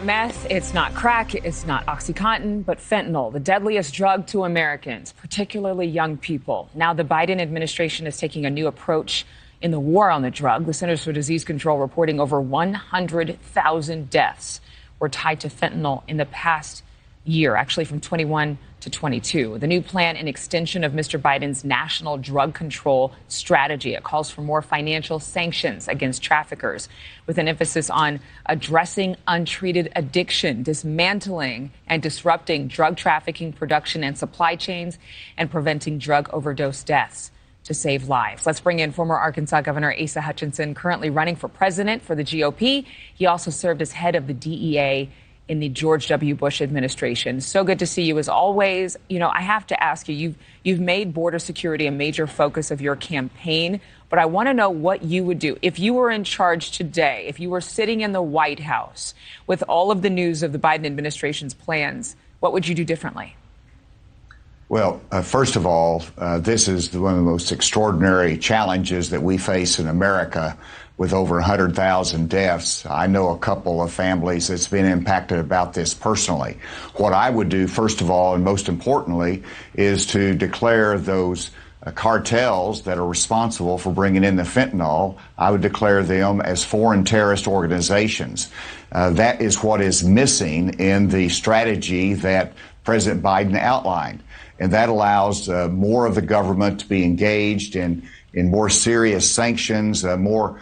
Meth, it's not crack, it's not OxyContin, but fentanyl, the deadliest drug to Americans, particularly young people. Now the Biden administration is taking a new approach in the war on the drug. The Centers for Disease Control reporting over 100,000 deaths were tied to fentanyl in the past year, actually from 21 to 22. The new plan, an extension of Mr. Biden's national drug control strategy. It calls for more financial sanctions against traffickers, with an emphasis on addressing untreated addiction, dismantling and disrupting drug trafficking production and supply chains, and preventing drug overdose deaths to save lives. Let's bring in former Arkansas Governor Asa Hutchinson, currently running for president for the GOP. He also served as head of the DEA in the George W. Bush administration. So good to see you as always. You know, I have to ask you, you've made border security a major focus of your campaign, but I want to know what you would do if you were in charge today, if you were sitting in the White House with all of the news of the Biden administration's plans. What would you do differently? Well, first of all, this is one of the most extraordinary challenges that we face in America, with over 100,000 deaths. I know a couple of families that's been impacted about this personally. What I would do, first of all, and most importantly, is to declare those cartels that are responsible for bringing in the fentanyl, I would declare them as foreign terrorist organizations. That is what is missing in the strategy that President Biden outlined. And that allows more of the government to be engaged in more serious sanctions, more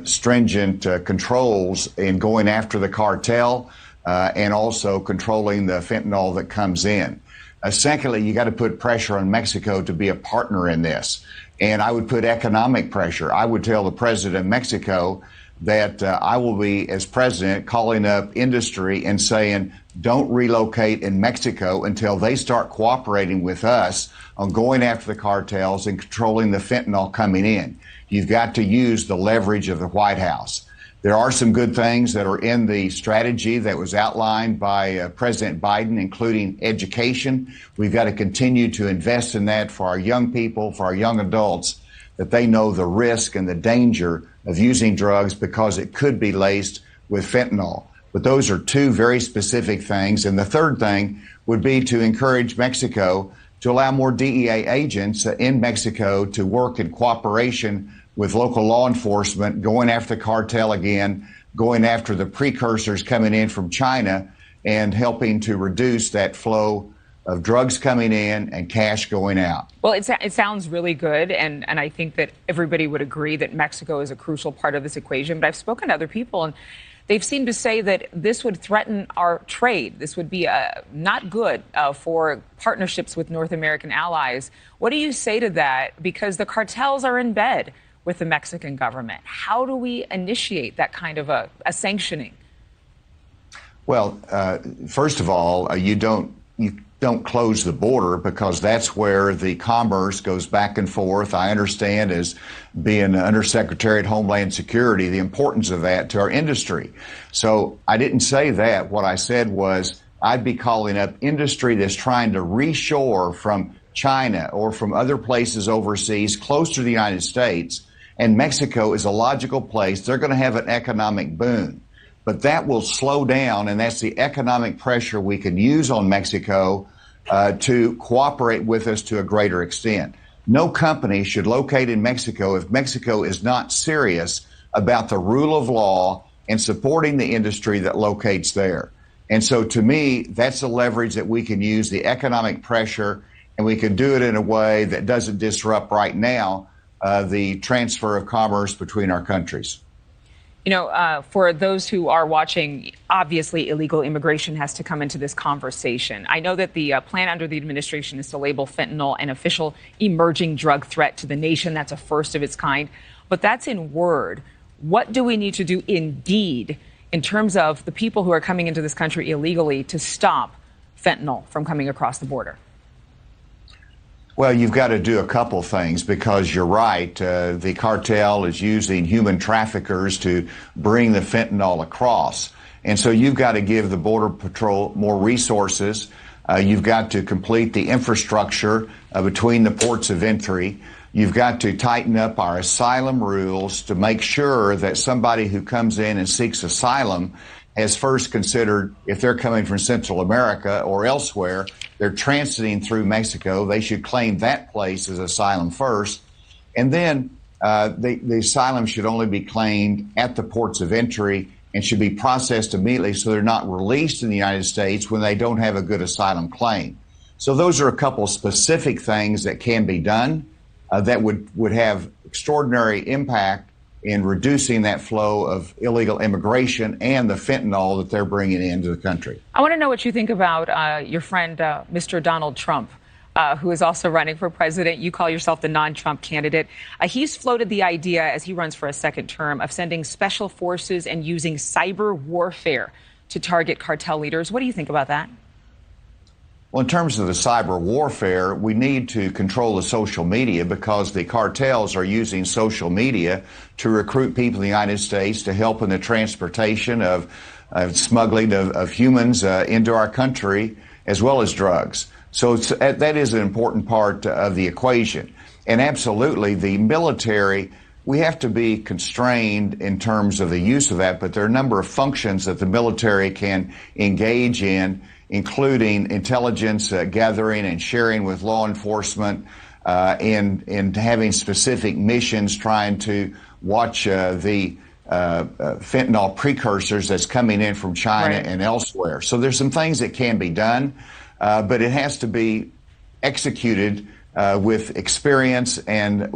stringent controls in going after the cartel and also controlling the fentanyl that comes in. Secondly, you got to put pressure on Mexico to be a partner in this. And I would put economic pressure. I would tell the president of Mexico that I will be, as president, calling up industry and saying, don't relocate in Mexico until they start cooperating with us on going after the cartels and controlling the fentanyl coming in. You've got to use the leverage of the White House. There are some good things that are in the strategy that was outlined by President Biden, including education. We've got to continue to invest in that for our young people, for our young adults, that they know the risk and the danger of using drugs because it could be laced with fentanyl. But those are two very specific things. And the third thing would be to encourage Mexico to allow more DEA agents in Mexico to work in cooperation with local law enforcement, going after the cartel again, going after the precursors coming in from China, and helping to reduce that flow of drugs coming in and cash going out. Well, it sounds really good, and I think that everybody would agree that Mexico is a crucial part of this equation. But I've spoken to other people, and they've seemed to say that this would threaten our trade. This would be not good for partnerships with North American allies. What do you say to that? Because the cartels are in bed with the Mexican government. How do we initiate that kind of a sanctioning? Well, first of all, you don't close the border, because that's where the commerce goes back and forth. I understand, as being Undersecretary at Homeland Security, the importance of that to our industry. So I didn't say that. What I said was I'd be calling up industry that's trying to reshore from China or from other places overseas close to the United States. And Mexico is a logical place. They're going to have an economic boon. But that will slow down, and that's the economic pressure we can use on Mexico to cooperate with us to a greater extent. No company should locate in Mexico if Mexico is not serious about the rule of law and supporting the industry that locates there. And so to me, that's the leverage that we can use, the economic pressure, and we can do it in a way that doesn't disrupt right now the transfer of commerce between our countries. You know, for those who are watching, obviously illegal immigration has to come into this conversation. I know that the plan under the administration is to label fentanyl an official emerging drug threat to the nation. That's a first of its kind. But that's in word. What do we need to do in deed in terms of the people who are coming into this country illegally to stop fentanyl from coming across the border? Well, you've got to do a couple things, because you're right. The cartel is using human traffickers to bring the fentanyl across. And so you've got to give the Border Patrol more resources. You've got to complete the infrastructure between the ports of entry. You've got to tighten up our asylum rules to make sure that somebody who comes in and seeks asylum has first considered if they're coming from Central America or elsewhere, they're transiting through Mexico, they should claim that place as asylum first. And then the asylum should only be claimed at the ports of entry and should be processed immediately so they're not released in the United States when they don't have a good asylum claim. So those are a couple specific things that can be done that would have extraordinary impact in reducing that flow of illegal immigration and the fentanyl that they're bringing into the country. I want to know what you think about your friend, Mr. Donald Trump, who is also running for president. You call yourself the non-Trump candidate. He's floated the idea, as he runs for a second term, of sending special forces and using cyber warfare to target cartel leaders. What do you think about that? Well, in terms of the cyber warfare, we need to control the social media because the cartels are using social media to recruit people in the United States to help in the transportation of smuggling of humans into our country, as well as drugs. So that is an important part of the equation. And absolutely, the military, we have to be constrained in terms of the use of that, but there are a number of functions that the military can engage in, including intelligence gathering and sharing with law enforcement, and having specific missions trying to watch the fentanyl precursors that's coming in from China and elsewhere. So there's some things that can be done, but it has to be executed with experience and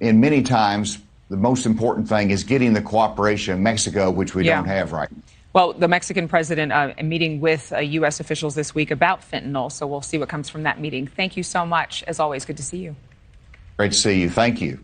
in many times, the most important thing is getting the cooperation of Mexico, which we don't have right now. Well, the Mexican president meeting with U.S. officials this week about fentanyl, so we'll see what comes from that meeting. Thank you so much. As always, good to see you. Great to see you. Thank you.